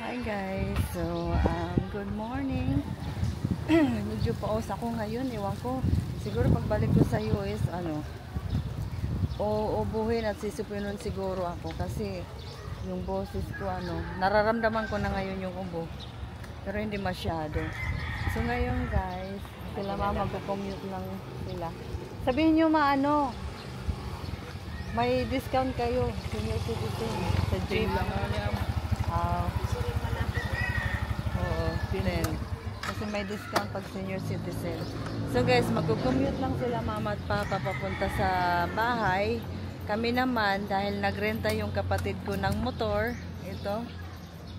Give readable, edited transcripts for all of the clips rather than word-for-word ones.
Hi guys, so good morning. Medyo paos ako ngayon, ewan ko. Siguro pagbalik ko sa US, uubuhin at sisipunin siguro ako kasi yung boses ko, nararamdaman ko na ngayon yung ubo. Pero hindi masyado. So ngayon guys, sila mama magko-commute lang sila. Sabihin nyo may discount kayo, senior citizen, sa jeep. Oo, 10. Kasi may discount pag senior citizen. So guys, mag-commute lang sila mama at papa papunta sa bahay. Kami naman, dahil nagrenta yung kapatid ko ng motor, ito,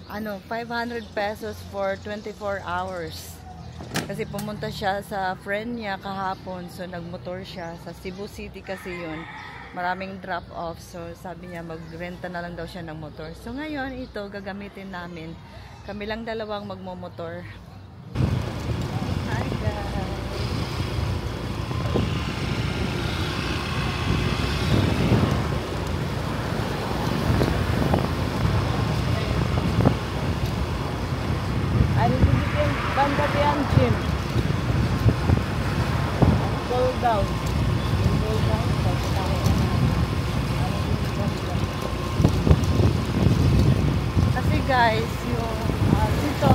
500 pesos for 24 hours. Kasi pumunta siya sa friend niya kahapon, so nagmotor siya. Sa Cebu City kasi yun, maraming drop-off. So sabi niya magrenta na lang daw siya ng motor. So ngayon, ito gagamitin namin. Kami lang dalawang magmomotor. Hi guys! Banda yan, Jim. Go down. Go down. Kasi guys, yung dito,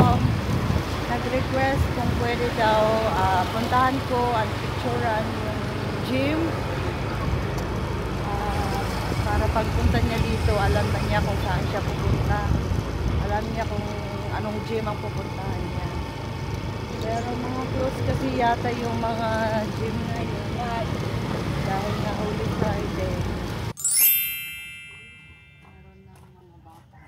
nag-request kung pwede daw puntahan ko at picturean yung gym. Para pagpunta niya dito, alam na niya kung saan siya pupunta. Alam niya kung anong gym ang pupuntahan niya. Pero mga close kasi yata yung mga gym ngayon dahil na Holy Friday. Meron na mga bata.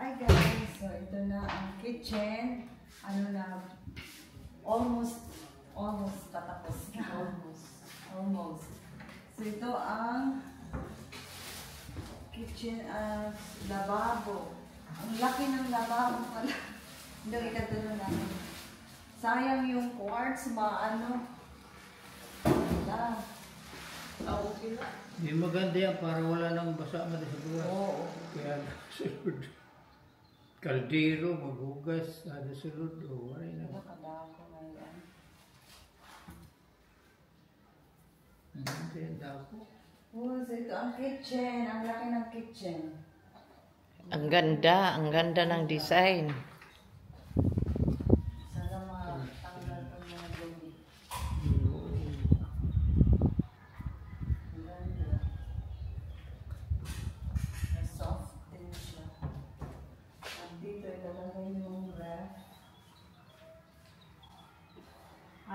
Hi guys, so ito na ang kitchen. Almost patapos na. Almost. So ito ang kitchen at lababo. Ang laki ng lababo pala. Hindi, ikatuloy namin. Sayang yung quartz, wala. Okay lang. Yung maganda yan para wala nang basa mo sa buwan. Oo. Kaya sunod. Kaldero, maghugas, sunod. O, wala na. Nakadako na yan. Hindi yan dako. Oh, so ito ang kitchen. Ang laki ng kitchen. Ang ganda ng design. Sana matanggal ko mga dumi. Ang ganda. May soft din siya. At dito ilalagay yung ref.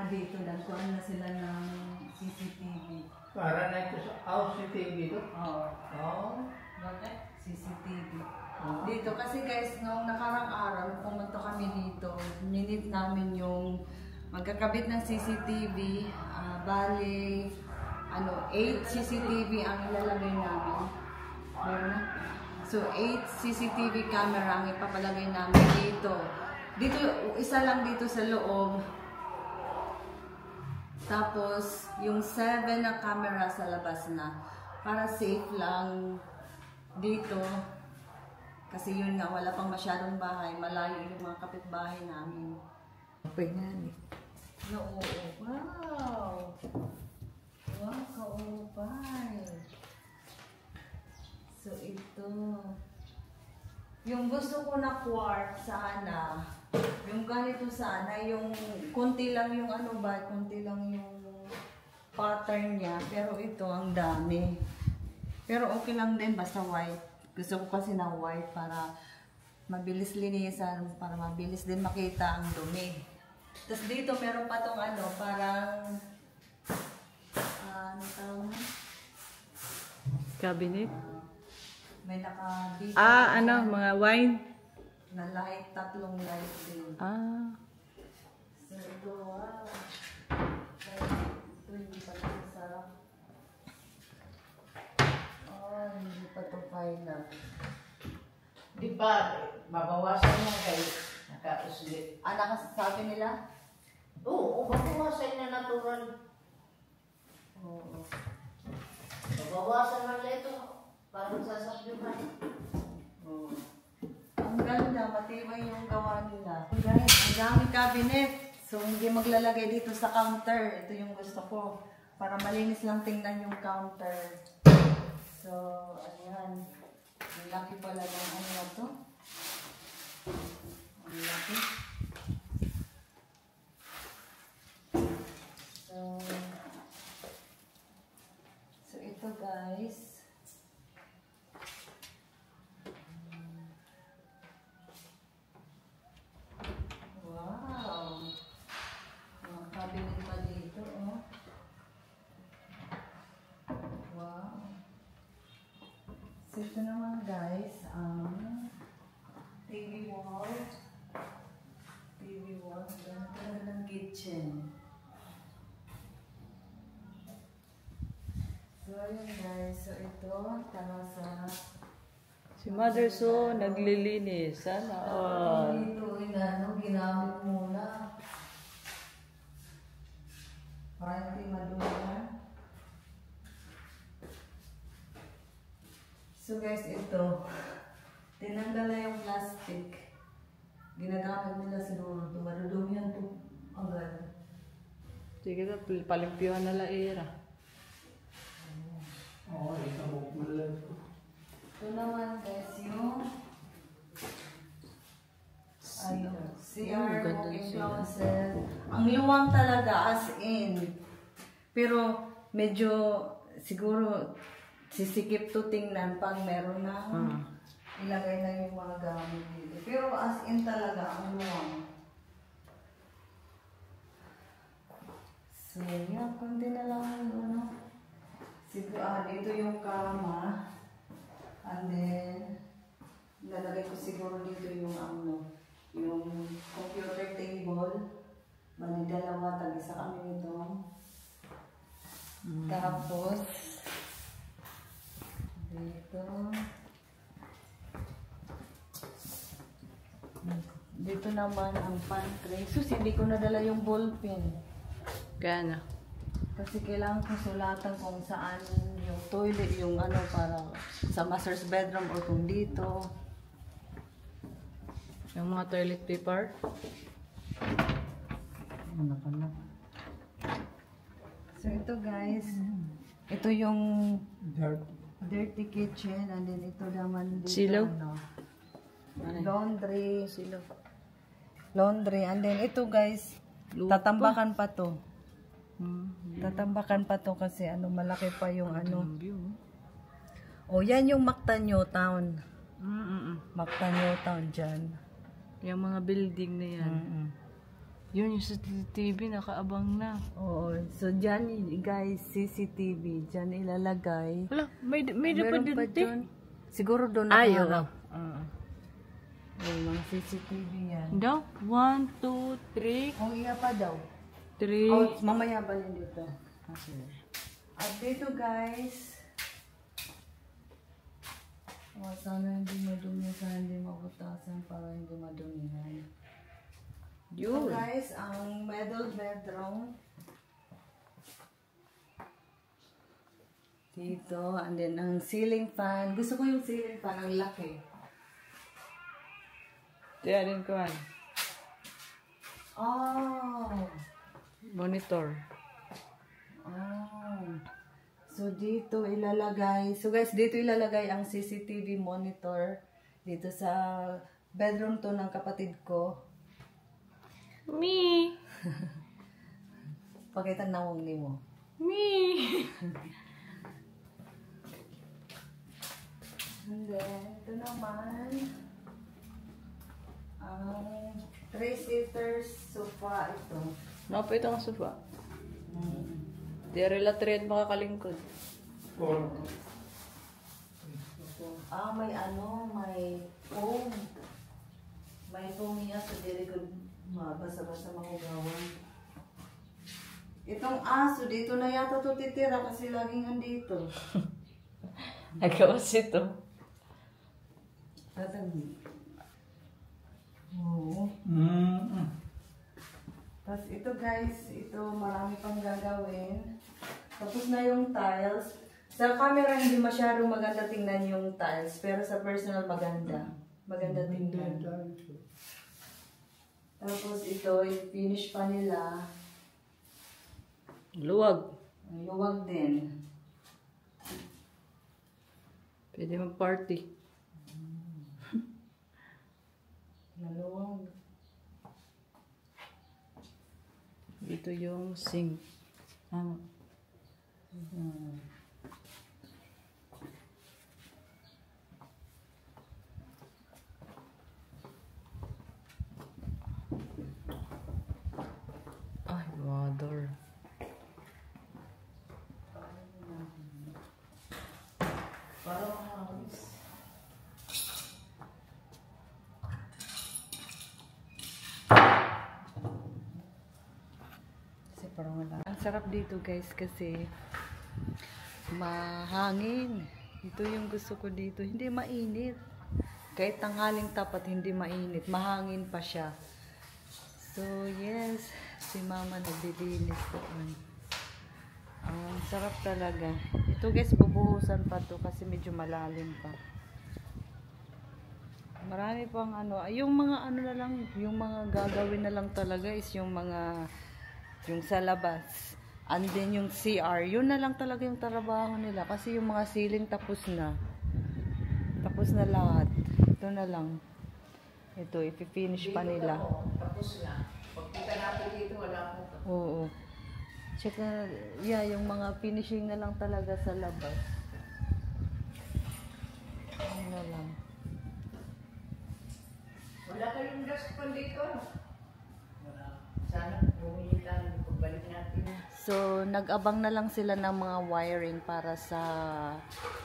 Dito nagkuhan na sila ng CCTV. Para na ito sa house CCTV ito? Oo. Oo. Bakit? CCTV. Dito kasi guys, noong nakarang araw, pumunta kami dito, minute namin yung magkakabit ng CCTV, bali, 8 CCTV ang ilalagay namin. Meron na? So, 8 CCTV camera ang ipapalagay namin dito. Dito, isa lang dito sa loob. Tapos, yung 7 na camera sa labas na. Para safe lang dito. Kasi yun nga, wala pang masyadong bahay. Malayo yung mga kapitbahay namin. Okay nga ni. No, wow! Wow, kaupay. So, ito. Yung gusto ko na quartz sana, yung ganito sana, yung konti lang yung konti lang yung pattern niya. Pero ito, ang dami. Pero okay lang din, basta white. Gusto ko kasi na white para mabilis linisan, para mabilis din makita ang dumi. Tapos dito meron pa tong parang tawag na? Cabinet? May dito. Mga wine? Na light, 3 light din. Ah. So ito, wow. Di pa, babawasan mo kay nakausli. Nakasasabi nila? Oo, babawasan na natural. Oo. Babawasan man lang ito. Parang sasabihan. Oo. Ang ganda, matibay yung gawa nila. Guys, ang daming cabinet. So, hindi maglalagay dito sa counter. Ito yung gusto ko. Para malinis lang tingnan yung counter. So, ayan. Ang laki pala ng ano na to. Ang laki. So ito guys. Wow. Mga cabinet pa dito, oh. Wow. So ito naman guys, ang TV wall. TV wall. Ganito na ng kitchen. So ayun guys, so ito, tara sa... Si Mother So, naglilinis. Sana all. Ito, ginamit muna. Para hindi madulan. So guys, ito. Tinanggal na yung plastic. Ginagamit nila siguro ito. Madudumi yan ito agad. Sige na, palimpiyuhan na laira. Oo, ito mo pula. Ito naman guys, yung ano, CR walk-in closet. Ang luwang talaga as in. Pero medyo siguro sisikip to tingnan pag meron na ilagay na yung mga gamit dito. Pero as in talaga ang luwang. So yan, konti na lang ano. Siguro, dito yung kama. And then, lalagay ko siguro dito yung ano, yung computer table. Bali dalawa, tag-isa kami nito. Tapos, dito. Dito naman ang pantry. Sus, hindi ko nadala yung ballpen. Gana. Kasi kailangan ko sulatan kung saan yung toilet, yung ano, para sa master's bedroom or kung dito. Yung mga toilet paper. Ano pala? So ito guys, ito yung Dirt. dirty kitchen and then ito naman dito. Silo? Ano, laundry. Silo. Laundry. And then ito guys, tatambakan pa to. Tatambakan pa to kasi ano, malaki pa yung ano. Oh, yan yung Mactanyo Town. Mactanyo Town dyan. Yung mga building na yan. Yun yung sa CCTV, nakaabang na. Oo. So dyan guys, CCTV. Dyan ilalagay. Wala, may Meron dapat pa din. dyan. Siguro doon Ayaw. nakaharap. May mga CCTV yan. Daw, 1, 2, 3, Kung iya pa daw. 3. Oh, mamaya ba yun dito? Okay. At dito guys, sana hindi madumi, sana hindi mabutasan para hindi madumihan. So Yun. guys, ang middle bedroom. Dito, and then ang ceiling fan. Gusto ko yung ceiling fan, ang laki. Tiyan din ko. Oh! Monitor. Oh. So, dito ilalagay. So, guys, dito ilalagay ang CCTV monitor. Dito sa bedroom to ng kapatid ko. Me. Pakita na ni mo. Me. And then, ito naman. Ang 3-seaters sofa ito. Napa ito ang sofa. Di rela trade makakalingkod. Or, May ano, may foam. May foam niya sa dirigod mabasa-basa mahugawan. Itong aso, dito na yata ito titira kasi laging andito. Nagawas ito. Oo. Mm. Tapos ito guys, ito marami pang gagawin. Tapos na yung tiles. Sa camera hindi masyadong maganda tingnan yung tiles, pero sa personal maganda. Maganda tingnan. Tapos ito, i-finish pa nila. Luwag. Luwag din. Pwede mag-party. Naluwag. Ito yung sink. Ay, mother. Parang hangis. Kasi parang wala. Ang sarap dito guys kasi mahangin. Ito yung gusto ko dito. Hindi mainit. Kahit tanghaling tapat hindi mainit. Mahangin pa siya. So yes, si mama naglilinis doon. Ang sarap talaga. Ito guys, bubuhusan pa to kasi medyo malalim pa. Marami pang ano, yung mga ano na lang, yung mga gagawin na lang talaga is yung mga, yung sa labas. And then yung CR, yun na lang talaga yung trabaho nila. Kasi yung mga ceiling tapos na. Tapos na lahat. Ito na lang. Ito, ipifinish pa nila. Tapos na. Pagkita natin dito, wala po. Oo. Tsaka, yeah, yung mga finishing na lang talaga sa labas. Ano na lang. Wala kayong dustpan dito. Wala. Sana bumili tayo. Pagbalik natin. So, nag-abang na lang sila ng mga wiring para sa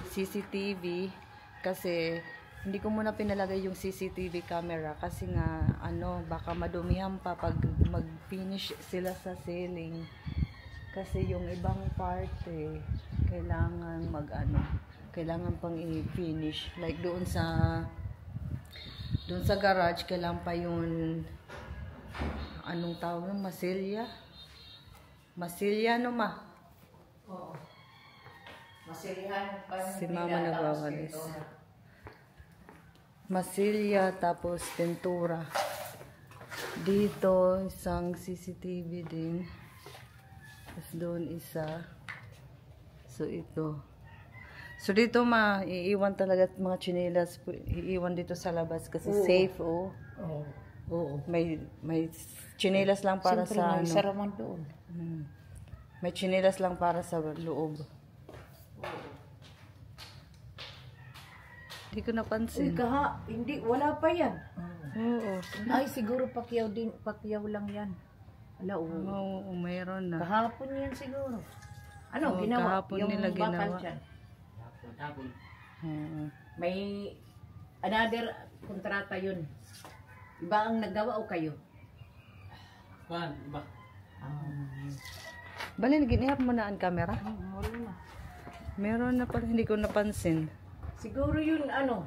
CCTV. Kasi, hindi ko muna pinalagay yung CCTV camera. Kasi nga, ano, baka madumihan pa pag mag-finish sila sa ceiling. Kasi yung ibang part kailangan kailangan pang i-finish. Like doon sa garage, kailangan pa yung anong tawag ng masilya? Masilya no ma? Oo. Masirihan pa. Si mama nagwawalis. Masilya tapos pintura. Dito isang CCTV din. Tapos doon isa. So, ito. So, dito iiwan talaga mga chinelas. Iiwan dito sa labas kasi safe, oh. Oo. Oo. May chinelas lang para Siyempre, sa may ano. saraman doon. May chinelas lang para sa loob. Hindi ko Uy, napansin. hindi, wala pa yan. Oo. Ay, siguro pakyaw lang yan. Ala, Oo, mayroon na. kahapon yan siguro. Ano, Oo, ginawa? kahapon Yung nila bakal ginawa. dyan. Oo. May another kontrata yun. Iba ang naggawa o kayo? Kan, ba? Bali, ginihap mo na ang camera? Wala na. Meron na pala, hindi ko napansin. Siguro yun, ano,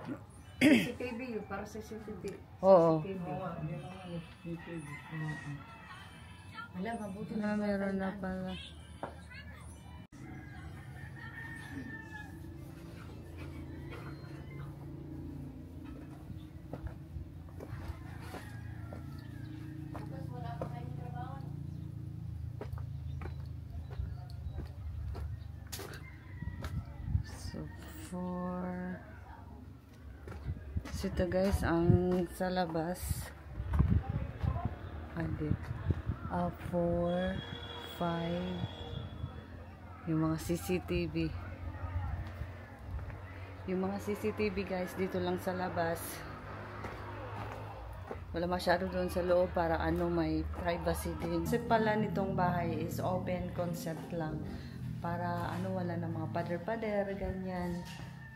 CCTV yun, para sa CCTV. Oo. Wala, mabuti Ah, meron na pala. So, so ito guys, ang sa labas. Adi. 4, 5 yung mga CCTV. Yung mga CCTV guys dito lang sa labas. Wala masyado doon sa loob para ano, may privacy din. Kasi pala nitong bahay is open concept lang. Para ano, wala na mga pader-pader, ganyan.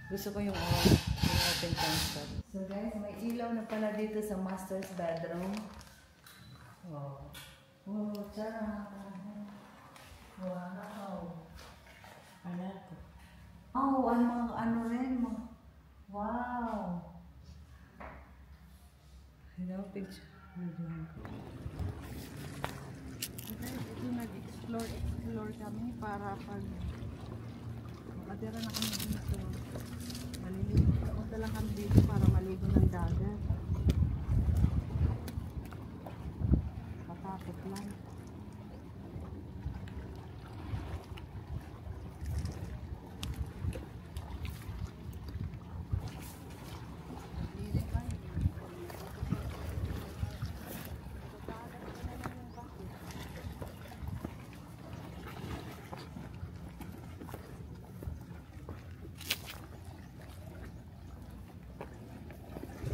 Gusto ko yung open concept. So guys, may ilaw na pala dito sa master's bedroom. Oh. Oh, tara. Wow. Ano to? Oh, ano rin mo. Wow. picture. Ito nag-explore kami para pag matira na kami dito. Maliligo. Punta lang kami dito para maligo ng dagat. Matapot lang.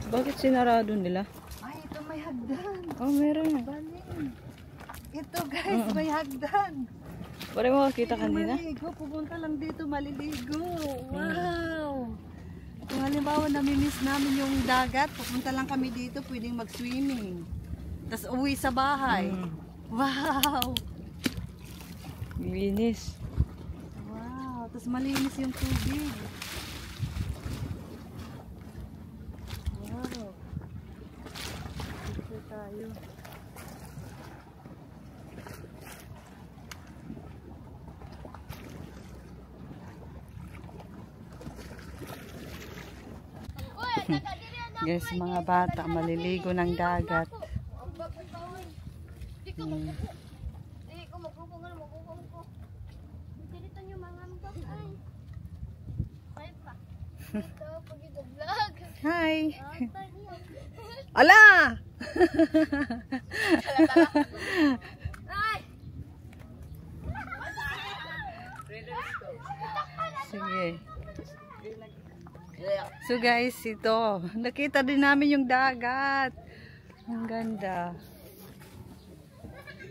Bakit sinarado nila? Ay, ito may hagdan. Oh, meron. Baling. Ito guys, may hagdan. Parang mo makakita kanina. Maligo, pupunta lang dito maliligo. Wow! Kung halimbawa namimiss namin yung dagat, pupunta lang kami dito, pwedeng mag-swimming. Tapos uwi sa bahay. Wow! Linis. Wow! Tapos malinis yung tubig. Wow! Dito tayo. Guys, mga bata maliligo ng dagat. Hi! Ala! Sige. So guys, ito. Nakita din namin yung dagat. Ang ganda.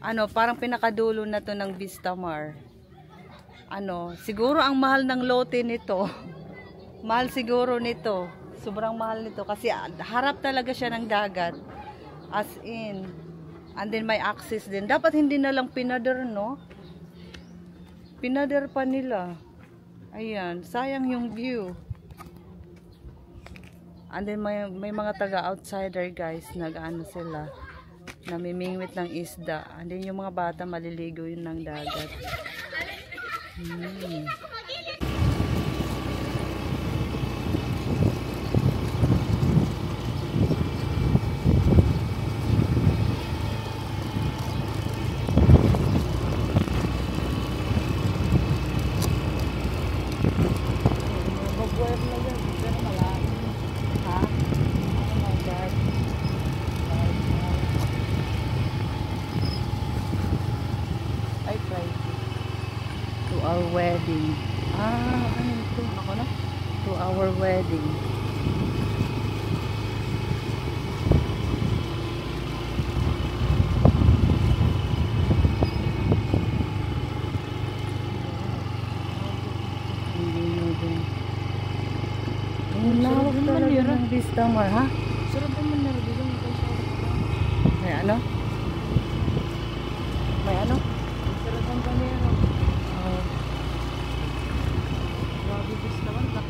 Ano, parang pinakadulo na to ng Vistamar. Ano, siguro ang mahal ng lote nito. Mahal siguro nito. Sobrang mahal nito kasi harap talaga siya ng dagat. As in. And then may access din. Dapat hindi na lang pinader, no? Pinader pa nila. Ayan, sayang yung view. And then may mga taga-outsider guys, nag-ano sila, namimingwit ng isda. And then yung mga bata maliligo yun ng dagat. Our wedding. Ano ito? Ako na? To our wedding. Ang lawak talaga ng Vistamar, ha? Sarap naman na rin. May ano? May ano? Sarap ang panero. Grabe Vistamar ka.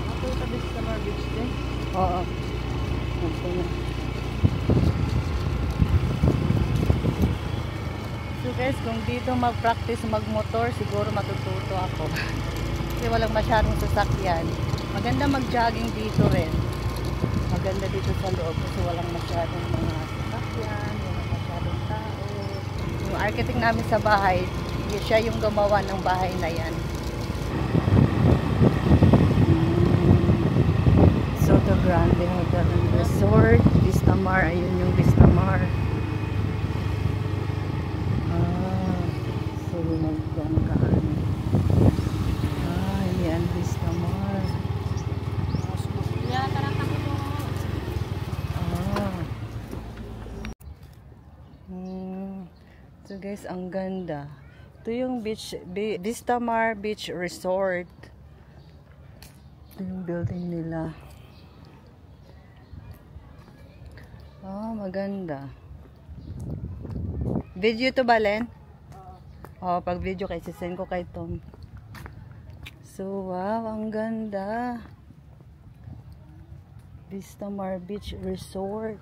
Ako yung sa Vistamar Beach din. Oo. Okay na. So guys, kung dito mag-practice magmotor, siguro matututo ako. Kasi walang masyadong sasakyan. Maganda mag-jogging dito rin. Maganda dito sa loob kasi walang masyadong mga sasakyan, walang masyadong tao. Yung architect namin sa bahay, siya yung gumawa ng bahay na yan. Soto Grande Hotel and Resort, Vistamar, ayun yung Vistamar. So magbanggaan. Yan Vistamar. So guys, ang ganda. Ito yung Vistamar Beach Resort. Ito yung building nila. Maganda. Video to ba, Len? Pag video kay sisend ko kay Tom. So, wow, ang ganda. Vistamar Beach Resort.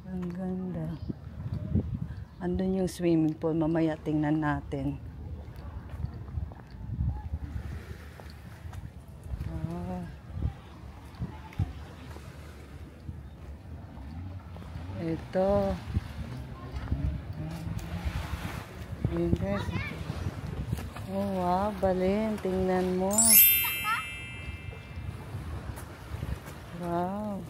Ang ganda. Andun yung swimming pool. Mamaya tingnan natin. Ito. Ayun guys. Oh wow, Balin. Tingnan mo. Wow.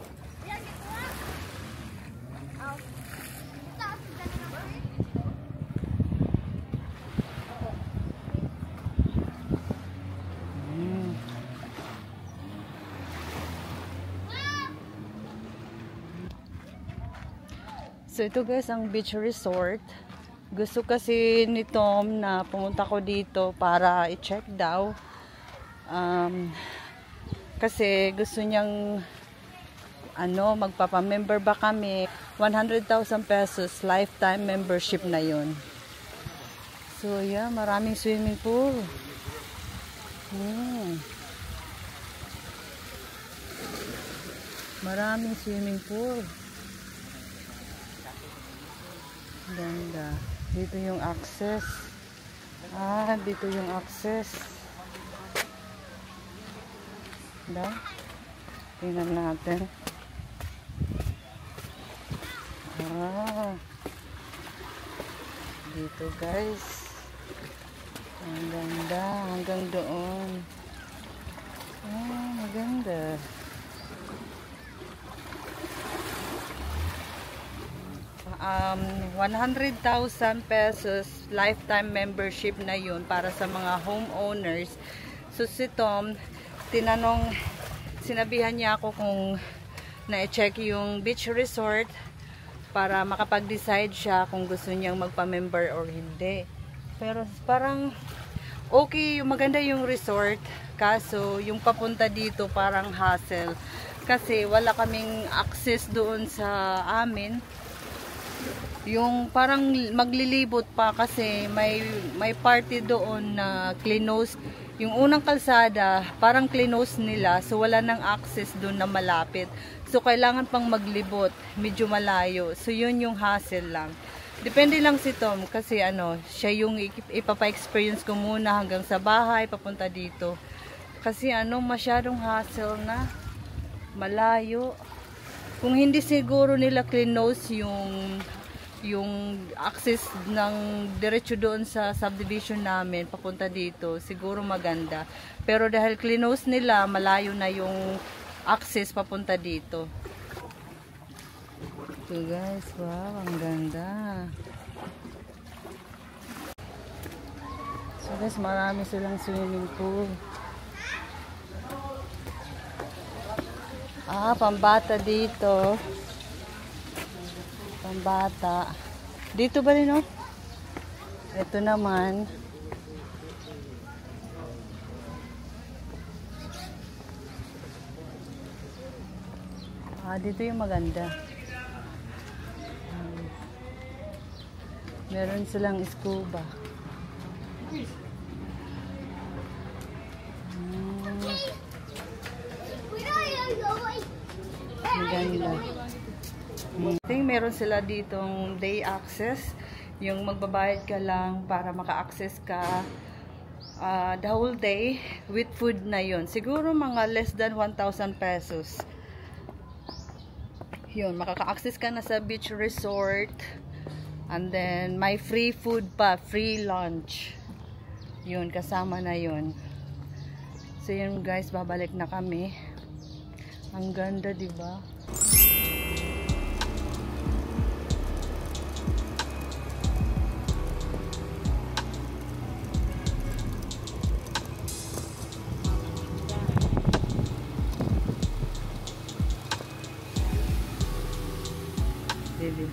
So ito guys ang beach resort. Gusto kasi ni Tom na pumunta ko dito para i-check daw. Kasi gusto niyang magpapa-member ba kami. 100,000 pesos lifetime membership na yun. So yeah, maraming swimming pool. Maraming swimming pool. Ganda. Dito yung access. Dito yung access. Tingnan natin. Dito guys. Ang ganda. Hanggang doon. Maganda. $100,000 pesos lifetime membership na yun para sa mga homeowners. So si Tom, sinabihan niya ako kung na-check yung beach resort para makapag-decide siya kung gusto niyang magpa-member or hindi. Pero parang okay, maganda yung resort, kaso yung papunta dito parang hassle kasi wala kaming access doon sa amin. Yung parang maglilibot pa kasi may party doon na close. Yung unang kalsada parang close nila, so wala nang access doon na malapit. So kailangan pang maglibot, medyo malayo. So yun yung hassle lang. Depende lang si Tom kasi siya yung ipapa-experience ko muna hanggang sa bahay papunta dito. Kasi masyadong hassle na, malayo. Kung hindi siguro nila close yung access ng diretso doon sa subdivision namin papunta dito, siguro maganda. Pero dahil close nila, malayo na yung access papunta dito. So guys, wow, ang ganda. So guys, marami silang swimming pool. Pambata dito. Pambata. Dito ba rin, oh? Ito naman. Dito yung maganda. Meron silang scuba. Maganda. Meron sila ditong day access, yung magbabayad ka lang para maka-access ka the whole day with food na yun. Siguro mga less than 1,000 pesos. Yun, makaka-access ka na sa beach resort, and then may free food pa, free lunch. Yun, kasama na yun. So yun guys, babalik na kami. Ang ganda, diba? Baby.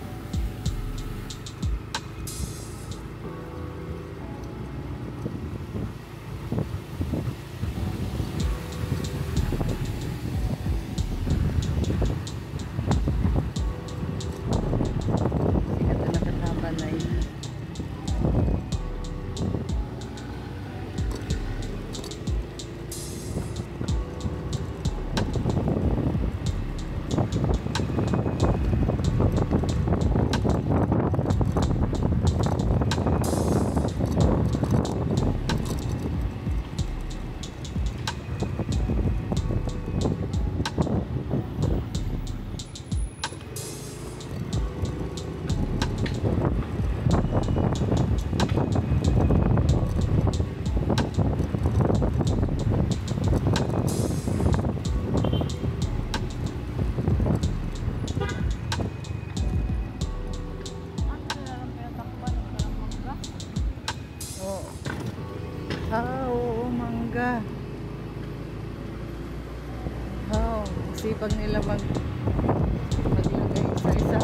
Ah, oo, mangga. Oh, sipag nila maglagay isa-isa.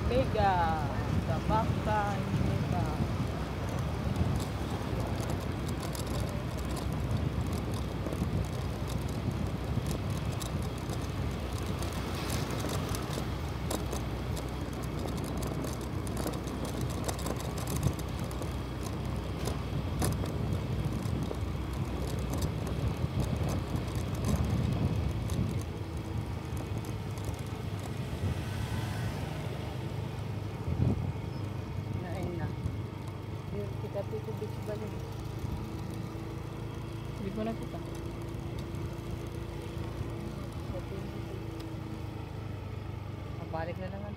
Mega, tabaka, mega. Nain na. Kita Tito Beach ba yun? Hindi ko nakita. Mabalik na naman